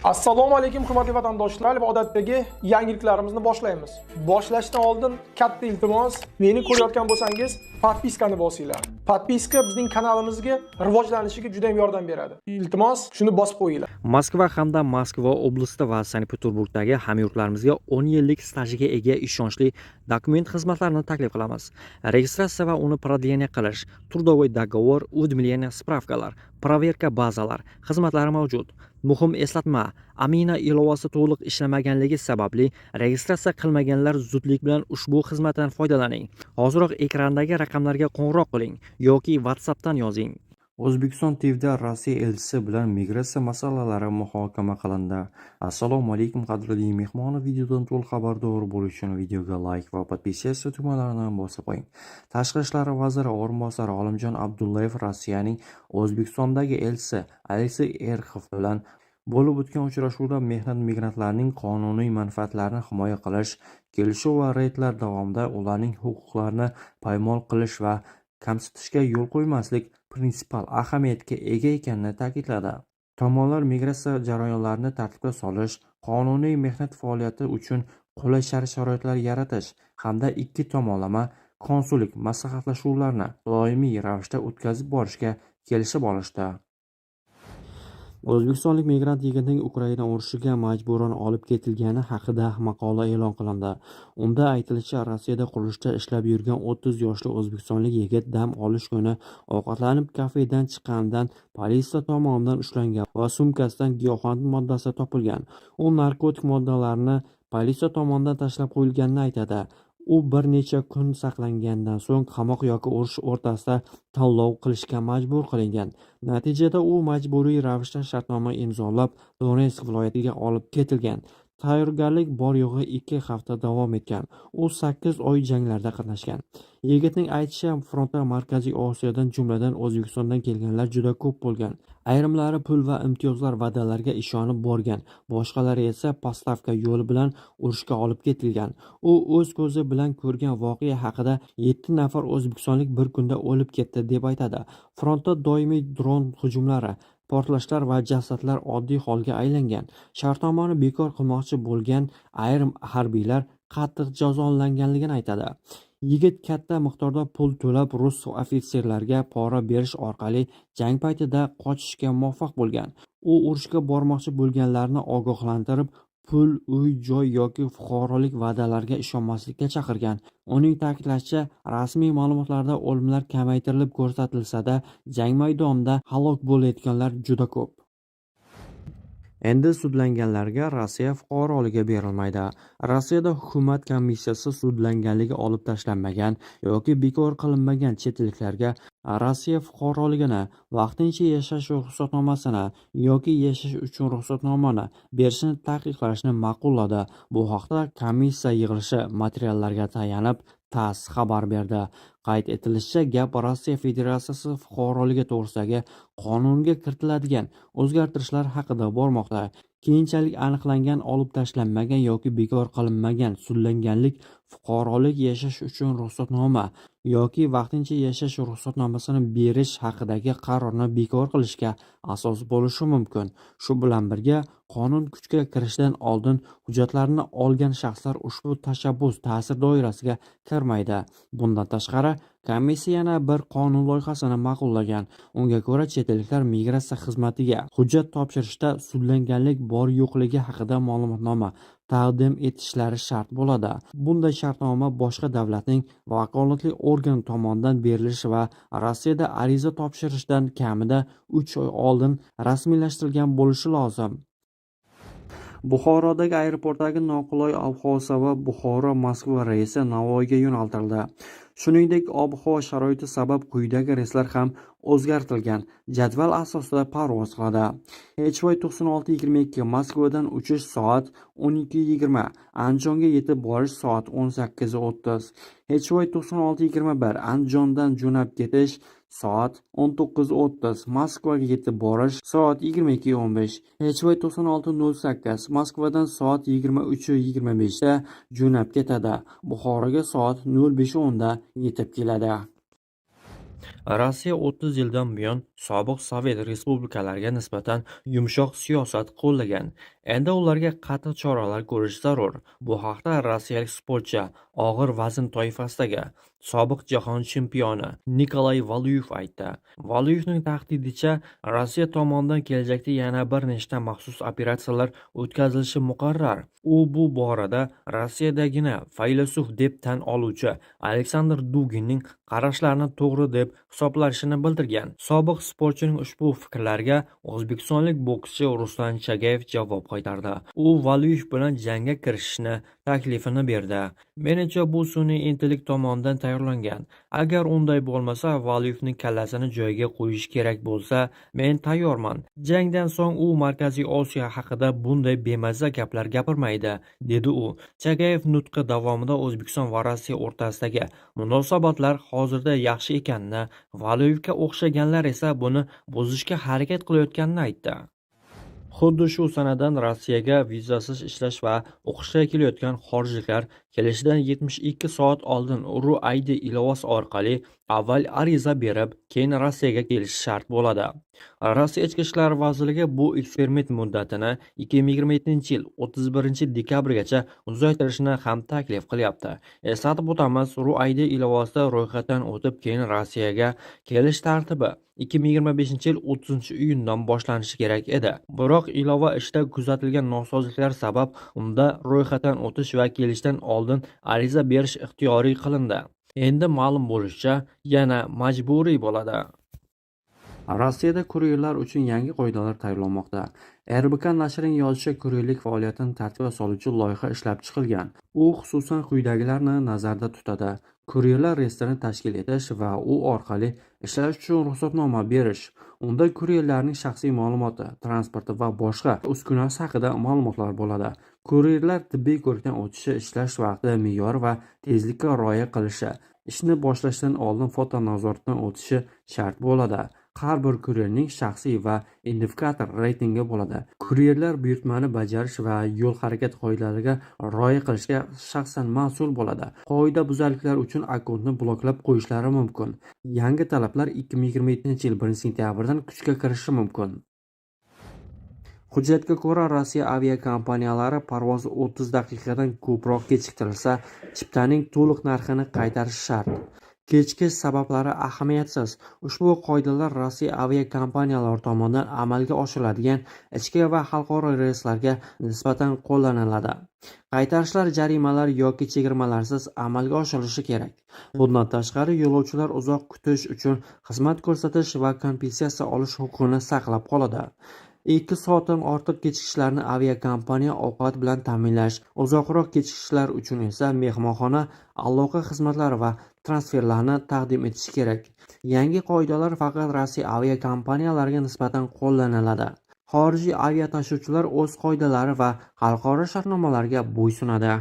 Assalomu alaykum hurmatli vatandoshlar va odatdagi yangiliklarimizni boshlaymiz. Boshlashdan oldin katta iltimos, meni ko'rayotgan bo'lsangiz, podpiskani bosinglar. Podpiska bizning kanalimizga rivojlanishiga juda ham yordam beradi. Iltimos, shuni bosib qo'yinglar. Moskva hamda Moskva oblasti va Sankt-Peterburgdagi hamyurtlarimizga 10 yillik stajiga ega ishonchli dokument xizmatlarini taklif qilamiz. Registratsiya va uni продление qilish, трудовой договор, уведомление, spravkalar, проверка bazalar xizmatlari mavjud. Muhim eslatma, Amina ilovasi to'liq ishlamaganligi sababli registratsiya qilmaganlar zudlik bilan ushbu xizmatdan foydalaning. Hoziroq ekrandagi raqamlarga qo'ng'iroq qiling yoki WhatsAppdan yozing. O'zbekiston TVda Rossiya elchisi bilan migratsiya masalalari muhokama qilindi. Assalomu alaykum qadrli mehmonlar, videodan to'liq xabardor bo'lish uchun videoga like va podpiskatsiya tugmalarini bosib qo'ying. Tashqi ishlar vaziri o'rinbosari Olimjon Abdullayev Rossiyaning O'zbekistondagi elchisi Aleksey Erxov bilan bo'lib o'tgan uchrashuvda mehnat migrantlarining qonuniy manfaatlarini himoya qilish, kelishuv va reydlar davomida ularning huquqlarini poymol qilish va kamsitishga yo'l qo'ymaslik prinsipal ahamiyatga ega ekanini ta'kidladi. Tomonlar migratsiya jarayonlarini tartibga solish, qonuniy mehnat faoliyati uchun qulay sharoitlar yaratish hamda ikki tomonlama konsullik maslahatlashuvlarini doimiy ravishda o'tkazib borishga kelishib olishdi. O'zbekistonlik migrant yigitning Ukraina urushiga majburan olib ketilgani haqida maqola e'lon qilindi. Unda aytilishicha, Rossiyada qurilishda ishlab yurgan 30 yoshli o'zbekistonlik yigit dam olish kuni ovqatlanib kafedan chiqqanidan politsiya tomonidan ushlangan va sumkasidan giyohvand moddasi topilgan. U narkotik moddalarni politsiya tomonidan tashlab qo'yilganini aytadi. U bir necha kun saqlangandan so'ng qamoq yoki urush o'rtasida tanlov qilishga majbur qilingan. Natijada u majburiy ravishda shartnoma imzolab, Donetsk viloyatiga olib ketilgan. Tayyorgarlik bor yo'g'i 2 hafta davom etgan. U 8 oy janglarda qatnashgan. Yigitning aytishicha, frontda Markaziy Osiyodan, jumladan O'zbekistondan kelganlar juda ko'p bo'lgan. Ayrimlari pul va imtiyozlar va'dalariga ishonib borgan, boshqalari esa postavka yo'li bilan urushga olib ketilgan. U o'z ko'zi bilan ko'rgan voqea haqida 7 nafar o'zbekistonlik bir kunda o'lib ketdi deb aytadi. Frontda doimiy dron hujumlari, portlashlar va jasadlar oddiy holga aylangan. Shartnomani bekor qilmoqchi bo'lgan ayrim harbiylar qattiq jazolanganligini aytadi. Yigit katta miqdorda pul to'lab rus ofitserlarga pora berish orqali jang paytida qochishga muvaffaq bo'lgan. U urushga bormoqchi bo'lganlarni ogohlantirib, pul, uy, joy yoki fuqarolik va'dalariga ishonmaslikka chaqirgan. Uning ta'kidlashicha, rasmiy ma'lumotlarda o'limlar kamaytirilib ko'rsatilsa-da, jang maydonida halok bo'layotganlar juda ko'p. Endi sudlanganlarga Rossiya fuqaroligi berilmaydi. Rossiyada hukumat komissiyasi sudlanganligi olib tashlanmagan yoki bekor qilinmagan chet elliklarga Rossiya fuqaroligini, vaqtincha yashash ruxsatnomasini yoki yashash uchun ruxsatnomani berishni taqiqlashni ma'qulladi. Bu haqda komissiya yig'ilishi materiallariga tayanib TASS xabar berdi. Qayd etilishicha, gap Rossiya Federatsiyasi fuqaroligi to'g'risidagi qonunga kiritiladigan o'zgartirishlar haqida bormoqda. Keyinchalik aniqlangan olib tashlanmagan yoki bekor qilinmagan sudlanganlik fuqarolik, yashash uchun ruxsatnoma yoki vaqtincha yashash ruxsatnomasini berish haqidagi qarorni bekor qilishga asos bo'lishi mumkin. Shu bilan birga, qonun kuchga kirishidan oldin hujjatlarni olgan shaxslar ushbu tashabbus ta'sir doirasiga kirmaydi. Bundan tashqari, komissiya yana bir qonun loyihasini ma'qullagan. Unga ko'ra, chet elliklar migratsiya xizmatiga hujjat topshirishda sudlanganlik bor yo'qligi haqida ma'lumotnoma taqdim etishlari shart bo'ladi. Bunday shartnoma boshqa davlatning vakolatli organi tomonidan berilishi va Rossiyada ariza topshirishdan kamida 3 oy oldin rasmiylashtirilgan bo'lishi lozim. Buxorodagi aeroportdagi noqulay ob-havo sabab Buxoro-Moskva reysi Navoiyga yo'naltirildi. Shuningdek, ob-havo sharoiti sabab quyidagi reyslar ham o'zgartirilgan. Jadval asosida parvoz qiladi. HY 9622 Moskvadan uchish soat 12:20, Andijonga yetib borish soat 18:30. HY 9621 Andijondan jo'nab ketish soat 19:30, Moskvaga yetib borish soat 22:15. HY 9608 Moskvadan soat 23:25 da jo'nab ketadi. Buxoroga soat 05:10 da yetib keladi. Rossiya 30 yildan buyon sobiq Sovet respublikalariga nisbatan yumshoq siyosat qo'llagan. Endi ularga qattiq choralar ko'rish zarur. Bu haqda rossiyalik sportchi og'ir vazn toifasidagi sobiq jahon chempioni Nikolay Valyuyev aytdi. Valyuyevning tahdidicha Rossiya tomonidan kelajakda yana bir nechta maxsus operatsiyalar o'tkazilishi muqarrar. U bu borada Rossiyadagina faylasuf deb tan oluvchi Aleksandr Duginning qarashlarini to'g'ri deb hisoblashini bildirgan. Sobiq sportchining ushbu fikrlariga o'zbekistonlik bokschi Ruslan Chagayev javob qaytardi. U Valyuyev bilan jangga kirishishni taklifini berdi. Menimcha bu sun'iy intellekt tomonidan tayyorlangan. Agar unday bo'lmasa, Valyuyevning kallasini joyiga qo'yish kerak bo'lsa, men tayyorman. Jangdan so'ng u Markaziy Osiyo haqida bunday bemaza gaplar gapirmaydi, dedi u. Chagayev nutqi davomida O'zbekiston va Rossiya o'rtasidagi munosabatlar hozirda yaxshi ekanini, Valyuyevga o'xshaganlar esa buni buzishga harakat qilayotganini aytdi. Xuddi shu sanadan Rossiyaga vizasiz ishlash va o'qishga kelayotgan xorijliklar kelishidan 72 soat oldin RUID ilovasi orqali avval ariza berib, keyin Rossiyaga kelishi shart bo'ladi. Rossiya Ichki ishlar vazirligi bu eksperiment muddatini 2027-yil 31-dekabrgacha uzaytirishni ham taklif qilyapti. Eslatib o'tamiz, RUID ilovasida ro'yxatdan o'tib, keyin Rossiyaga kelish tartibi 2025-yil 30-iyundan boshlanishi kerak edi. Biroq ilova ishida kuzatilgan nosozliklar sabab unda ro'yxatdan o'tish va kelishdan oldin ariza berish ixtiyoriy qilindi. Endi ma'lum bo'lishicha, yana majburiy bo'ladi. Rossiyada kuryerlar uchun yangi qoidalar tayyorlanmoqda. RBK nashrining yozishicha, kuryerlik faoliyatini tartibga soluvchi loyiha ishlab chiqilgan. U xususan quyidagilarni nazarda tutadi: kuryerlar reyestrini tashkil etish va u orqali ishlash uchun ruxsatnoma berish. Unda kuryerlarning shaxsiy ma'lumoti, transporti va boshqa uskunasi haqida ma'lumotlar bo'ladi. Kuryerlar tibbiy ko'rikdan o'tishi, ishlash vaqti, me'yor va tezlikka rioya qilishi, ishni boshlashdan oldin fotonazoratdan o'tishi shart bo'ladi. Har bir kuryerning shaxsiy va identifikator reytingi bo'ladi. Kuryerlar buyurtmani bajarish va yo'l harakati qoidalariga rioya qilishga shaxsan mas'ul bo'ladi. Qoida buzarliklar uchun akkauntni bloklab qo'yishlari mumkin. Yangi talablar 2027-yil 1-sentyabrdan kuchga kirishi mumkin. Hujjatga ko'ra, Rossiya aviakompaniyalari parvoz 30 daqiqadan ko'proq kechiktirilsa, chiptaning to'liq narxini qaytarishi shart. Kechikish sabablari ahamiyatsiz. Ushbu qoidalar Rossiya aviakompaniyalari tomonidan amalga oshiriladigan ichki va xalqaro reyslarga nisbatan qo'llaniladi. Qaytarishlar jarimalar yoki chegirmalarsiz amalga oshirilishi kerak. Bundan tashqari, yo'lovchilar uzoq kutish uchun xizmat ko'rsatish va kompensatsiya olish huquqini saqlab qoladi. 2 soatdan ortiq kechikishlarni aviakompaniya ovqat bilan ta'minlash, uzoqroq kechikishlar uchun esa mehmonxona, aloqa xizmatlari va transferlarni taqdim etish kerak. Yangi qoidalar faqat Rossiya aviakompaniyalariga nisbatan qo'llaniladi. Xorijiy aviatashuvchilar o'z qoidalari va xalqaro shartnomalarga bo'ysunadi.